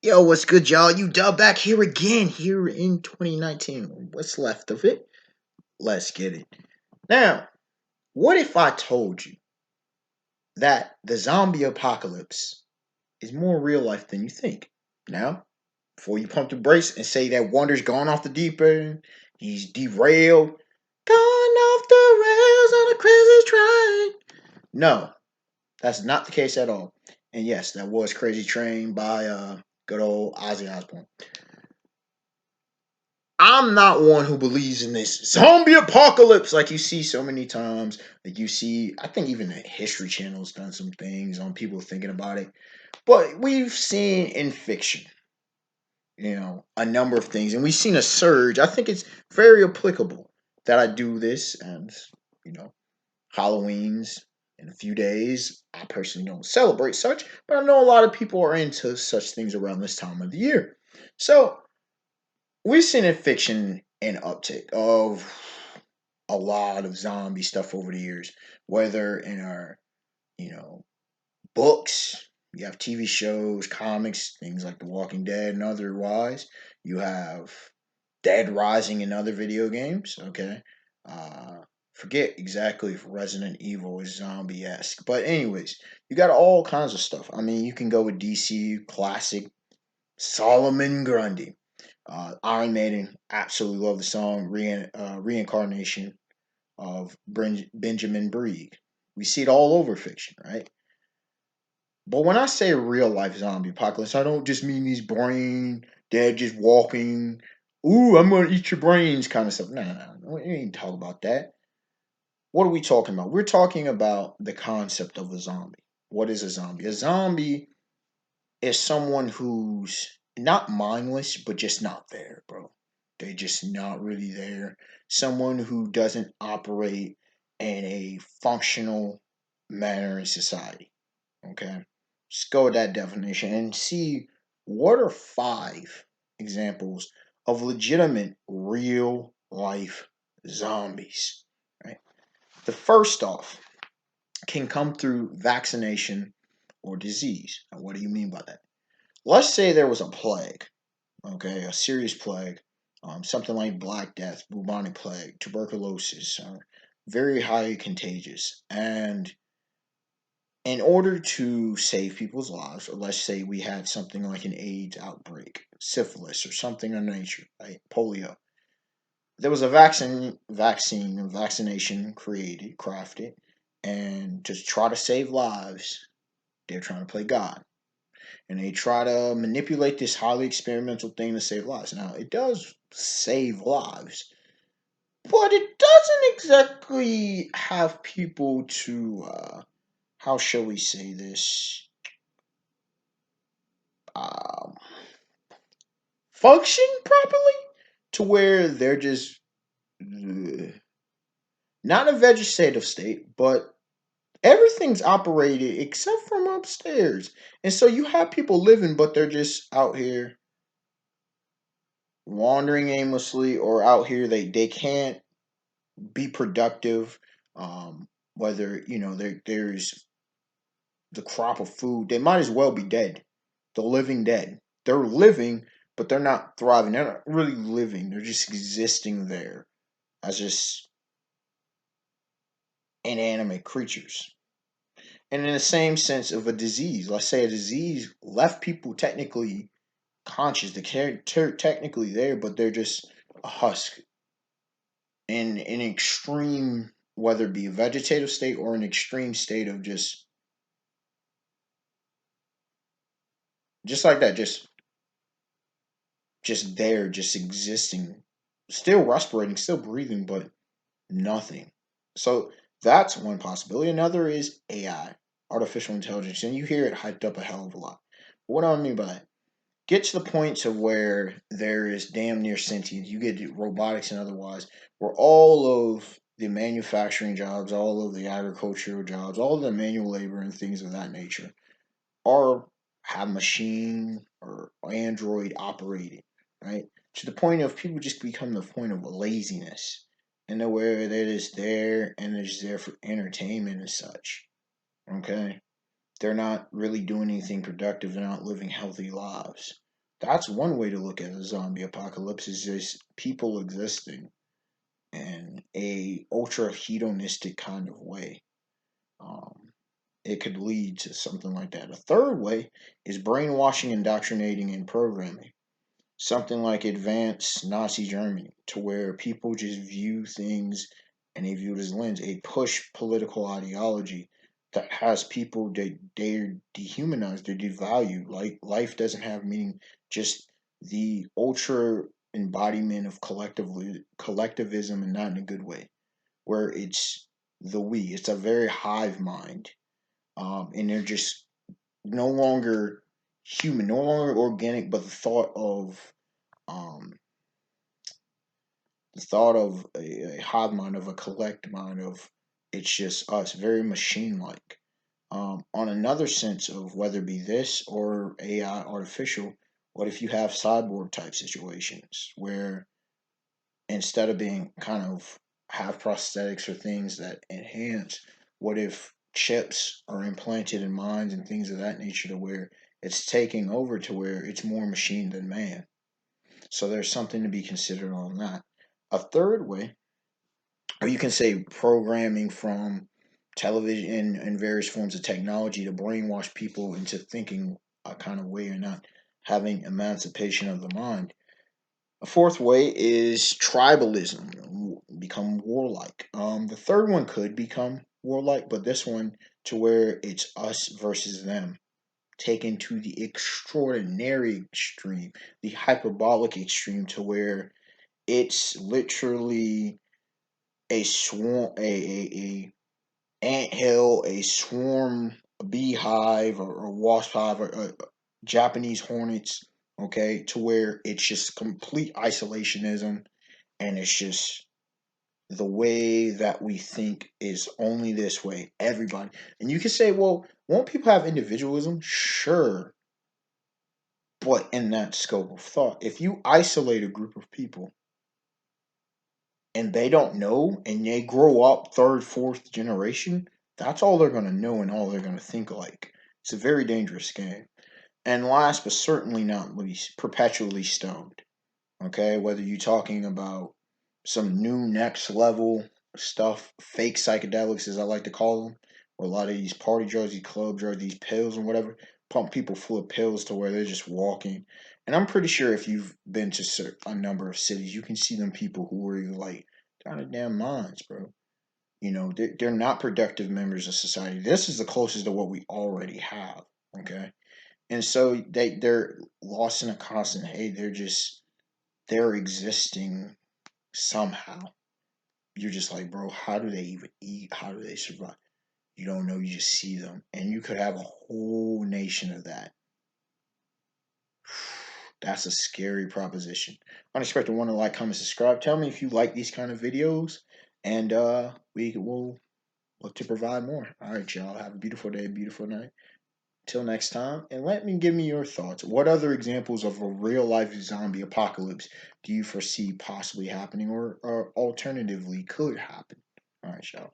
Yo, what's good, y'all? You dub back here again, here in 2019. What's left of it? Let's get it. Now, what if I told you that the zombie apocalypse is more real life than you think? Now, before you pump the brakes and say that Wonder's gone off the deep end, he's derailed, gone off the rails on a crazy train. No, that's not the case at all. And yes, that was Crazy Train by good old Ozzy Osbourne. I'm not one who believes in this zombie apocalypse like you see so many times. Like you see, I think even the History Channel's done some things on people thinking about it. But we've seen in fiction, a number of things, and we've seen a surge. I think it's very applicable that I do this, and you know, Halloween's in a few days. I personally don't celebrate such, but I know a lot of people are into such things around this time of the year. So we've seen in fiction an uptick of a lot of zombie stuff over the years, whether in our, you know, books, you have TV shows, comics, things like The Walking Dead and otherwise. You have Dead Rising and other video games, okay? Uh, Forget exactly if Resident Evil is zombie esque. But, anyways, you got all kinds of stuff. I mean, you can go with DC classic Solomon Grundy. Iron Maiden, absolutely love the song Reincarnation of Benjamin Breeg. We see it all over fiction, right? But when I say real life zombie apocalypse, I don't just mean these brain dead just walking, ooh, I'm gonna eat your brains kind of stuff. No. We ain't talk about that. What are we talking about? We're talking about the concept of a zombie. What is a zombie? A zombie is someone who's not mindless, but just not there, bro. They're just not really there. Someone who doesn't operate in a functional manner in society. Okay? Just go with that definition and see what are five examples of legitimate real life zombies. Right? The first off can come through vaccination or disease. Now, what do you mean by that? Let's say there was a plague, okay, a serious plague, something like Black Death, bubonic plague, tuberculosis, very highly contagious. And in order to save people's lives, or let's say we had something like an AIDS outbreak, syphilis, or something of nature, right, polio, there was a vaccination created, crafted, and to try to save lives, they're trying to play God and they try to manipulate this highly experimental thing to save lives. Now, it does save lives, but it doesn't exactly have people to, how shall we say this, um, function properly to where they're just not in a vegetative state, but everything's operated except from upstairs. And so you have people living, but they're just out here wandering aimlessly or out here they can't be productive. Whether there's the crop of food, they might as well be dead. The living dead. They're living, but they're not thriving. They're not really living. They're just existing there as just inanimate creatures. And in the same sense of a disease, let's say a disease left people technically conscious. They're technically there, but they're just a husk in an extreme, whether it be a vegetative state or an extreme state of just like that, just there, just existing, still respirating, still breathing, but nothing. So that's one possibility. Another is AI, artificial intelligence, and you hear it hyped up a hell of a lot. What do I mean by that? Get to the point to where there is damn near sentience. You get robotics and otherwise, where all of the manufacturing jobs, all of the agricultural jobs, all of the manual labor and things of that nature are have machine or Android operated, right? To the point of people just become the point of laziness. And where they're just there and they're just there for entertainment and such. Okay? They're not really doing anything productive. They're not living healthy lives. That's one way to look at a zombie apocalypse, is just people existing in a ultra hedonistic kind of way. Um, it could lead to something like that. A third way is brainwashing, indoctrinating, and programming. Something like advanced Nazi Germany, to where people just view things and they view it as lens, a push political ideology that has people that they're dehumanized, they're devalued. Like life doesn't have meaning. Just the ultra embodiment of collectivism, and not in a good way, where it's the we. It's a very hive mind, and they're just no longer human, no longer organic, but um, the thought of a hive mind, of a collect mind, of it's just us, very machine like. On another sense of whether it be this or AI artificial, what if you have cyborg type situations where instead of being kind of have prosthetics or things that enhance, what if chips are implanted in minds and things of that nature, to where it's taking over, to where it's more machine than man? So there's something to be considered on that. A third way, or you can say programming from television and various forms of technology to brainwash people into thinking a kind of way, or not having emancipation of the mind. A fourth way is tribalism, become warlike. The third one could become warlike, but this one, to where it's us versus them, taken to the extraordinary extreme, the hyperbolic extreme, to where it's literally a swarm, a ant hill, a swarm, a beehive, or a wasp hive, or Japanese hornets. Okay, to where it's just complete isolationism, and it's just the way that we think is only this way. Everybody, and you can say, well, won't people have individualism? Sure, but in that scope of thought, if you isolate a group of people and they don't know, and they grow up third, fourth generation, that's all they're going to know and all they're going to think like. It's a very dangerous game. And last but certainly not least, perpetually stoned. Okay, whether you're talking about some new next level stuff, fake psychedelics as I like to call them, or a lot of these party drugs, these club drugs, these pills and whatever, pump people full of pills to where they're just walking. And I'm pretty sure if you've been to a number of cities, you can see them people who are like, they're out of their minds, bro. You know, they're not productive members of society. This is the closest to what we already have. Okay. And so they're lost in a constant hate. They're existing somehow. You're just like, bro, how do they even eat? How do they survive? You don't know, you just see them. And you could have a whole nation of that. That's a scary proposition. Unexpected one to like, comment, subscribe. Tell me if you like these kind of videos, and we will look to provide more. All right, y'all. Have a beautiful day, beautiful night. Till next time, and let me give me your thoughts. What other examples of a real life zombie apocalypse do you foresee possibly happening, or alternatively could happen? All right, y'all.